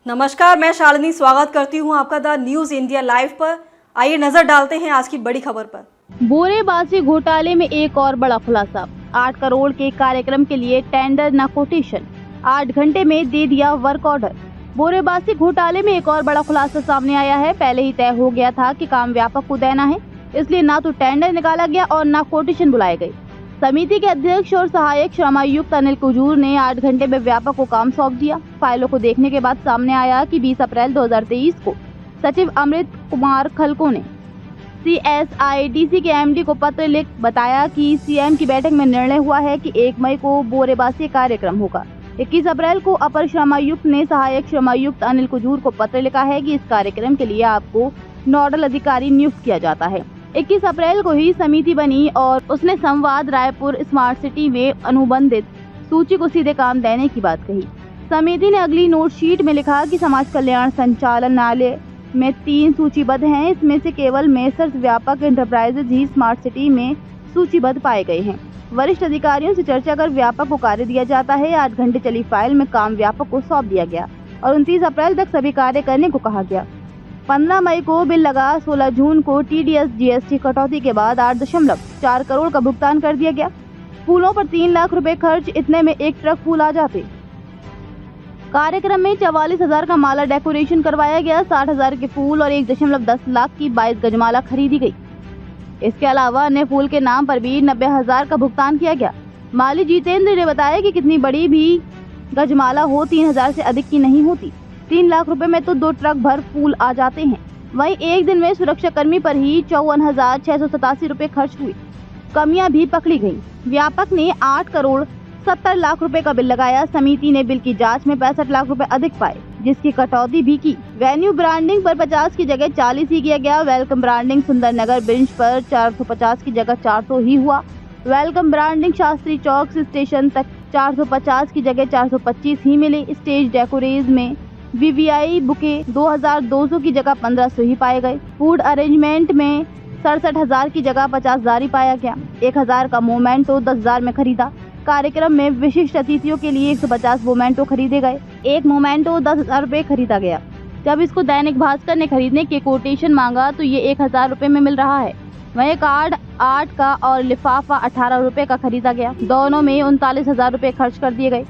नमस्कार, मैं शालिनी स्वागत करती हूं आपका द न्यूज इंडिया लाइव पर। आइए नजर डालते हैं आज की बड़ी खबर पर। बोरेबासी घोटाले में एक और बड़ा खुलासा। 8 करोड़ के कार्यक्रम के लिए टेंडर न कोटेशन, 8 घंटे में दे दिया वर्क ऑर्डर। बोरेबासी घोटाले में एक और बड़ा खुलासा सामने आया है। पहले ही तय हो गया था कि काम व्यापक को देना है, इसलिए न तो टेंडर निकाला गया और न कोटेशन बुलाए गए। समिति के अध्यक्ष और सहायक श्रमायुक्त अनिल कुजूर ने 8 घंटे में व्यापक को काम सौंप दिया। फाइलों को देखने के बाद सामने आया कि 20 अप्रैल 2023 को सचिव अमृत कुमार खलको ने CSIDC के MD को पत्र लिख बताया कि CM की बैठक में निर्णय हुआ है कि 1 मई को बोरेबासी कार्यक्रम होगा। 21 अप्रैल को अपर श्रमायुक्त ने सहायक श्रमायुक्त अनिल कुजूर को पत्र लिखा है कि इस कार्यक्रम के लिए आपको नोडल अधिकारी नियुक्त किया जाता है। 21 अप्रैल को ही समिति बनी और उसने संवाद रायपुर स्मार्ट सिटी में अनुबंधित सूची को सीधे काम देने की बात कही। समिति ने अगली नोट शीट में लिखा कि समाज कल्याण संचालनालय में 3 सूचीबद्ध हैं, इसमें से केवल मेसर्स व्यापक एंटरप्राइजेज ही स्मार्ट सिटी में सूचीबद्ध पाए गए हैं। वरिष्ठ अधिकारियों से चर्चा कर व्यापक को कार्य दिया जाता है। 8 घंटे चली फाइल में काम व्यापक को सौंप दिया गया और 29 अप्रैल तक सभी कार्य करने को कहा गया। 15 मई को बिल लगा। 16 जून को TDS GST कटौती के बाद 8.4 करोड़ का भुगतान कर दिया गया। फूलों पर 3 लाख रुपए खर्च, इतने में 1 ट्रक फूल आ जाते। कार्यक्रम में 44,000 का माला डेकोरेशन करवाया गया। 60,000 के फूल और 1.10 लाख की 22 गजमाला खरीदी गई। इसके अलावा अन्य फूल के नाम पर भी 90,000 का भुगतान किया गया। माली जितेंद्र ने बताया कि कितनी बड़ी भी गजमाला हो 3,000 से अधिक की नहीं होती। 3 लाख रुपए में तो 2 ट्रक भर फूल आ जाते हैं। वहीं एक दिन में सुरक्षा कर्मी पर ही 54,687 रुपए खर्च हुए। कमियां भी पकड़ी गयी। व्यापक ने 8 करोड़ 70 लाख रुपए का बिल लगाया। समिति ने बिल की जांच में 65 लाख रुपए अधिक पाए, जिसकी कटौती भी की। वेन्यू ब्रांडिंग पर 50 की जगह 40 ही किया गया। वेलकम ब्रांडिंग सुंदर नगर ब्रिज पर 450 की जगह 400 ही हुआ। वेलकम ब्रांडिंग शास्त्री चौक से स्टेशन तक 450 की जगह 425 ही मिले। स्टेज डेकोरेज में VVI बुके 2,200 की जगह 1,500 ही पाए गए। फूड अरेंजमेंट में 67,000 की जगह 50,000 ही पाया गया। 1,000 का मोमेंटो 10,000 में खरीदा। कार्यक्रम में विशिष्ट अतिथियों के लिए 150 मोमेंटो खरीदे गए। एक मोमेंटो 10,000 रुपए खरीदा गया। जब इसको दैनिक भास्कर ने खरीदने के कोटेशन मांगा तो ये 1,000 रुपए में मिल रहा है। वहीं कार्ड 8 का और लिफाफा 18 रुपए का खरीदा गया। दोनों में 39,000 रुपए खर्च कर दिए गए।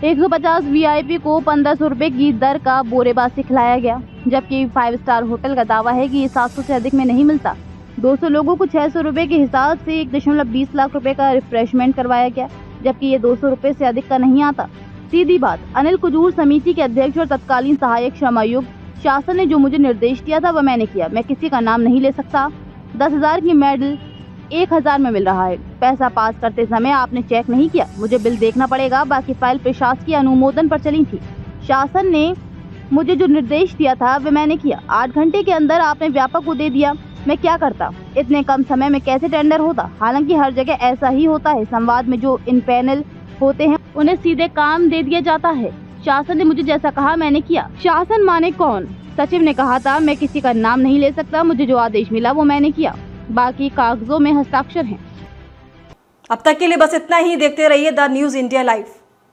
150 VIP को 1,500 रुपए की दर का बोरेबासी खिलाया गया, जबकि 5 स्टार होटल का दावा है कि ये 700 से अधिक में नहीं मिलता। 200 लोगों को 600 रुपए के हिसाब से 1.20 लाख रुपए का रिफ्रेशमेंट करवाया गया, जबकि ये 200 रुपए से अधिक का नहीं आता। सीधी बात, अनिल कुजूर समिति के अध्यक्ष और तत्कालीन सहायक श्रमायुक्त। शासन ने जो मुझे निर्देश दिया था वह मैंने किया। मैं किसी का नाम नहीं ले सकता। 10,000 की मेडल 1,000 में मिल रहा है। पैसा पास करते समय आपने चेक नहीं किया, मुझे बिल देखना पड़ेगा। बाकी फाइल प्रशासकीय अनुमोदन पर चली थी। शासन ने मुझे जो निर्देश दिया था वह मैंने किया। 8 घंटे के अंदर आपने व्यापक को दे दिया, मैं क्या करता? इतने कम समय में कैसे टेंडर होता? हालांकि हर जगह ऐसा ही होता है। संवाद में जो इन पैनल होते हैं उन्हें सीधे काम दे दिया जाता है। शासन ने मुझे जैसा कहा मैंने किया। शासन माने कौन? सचिव ने कहा था मैं किसी का नाम नहीं ले सकता, मुझे जो आदेश मिला वो मैंने किया। बाकी कागजों में हस्ताक्षर हैं। अब तक के लिए बस इतना ही। देखते रहिए द न्यूज इंडिया लाइव।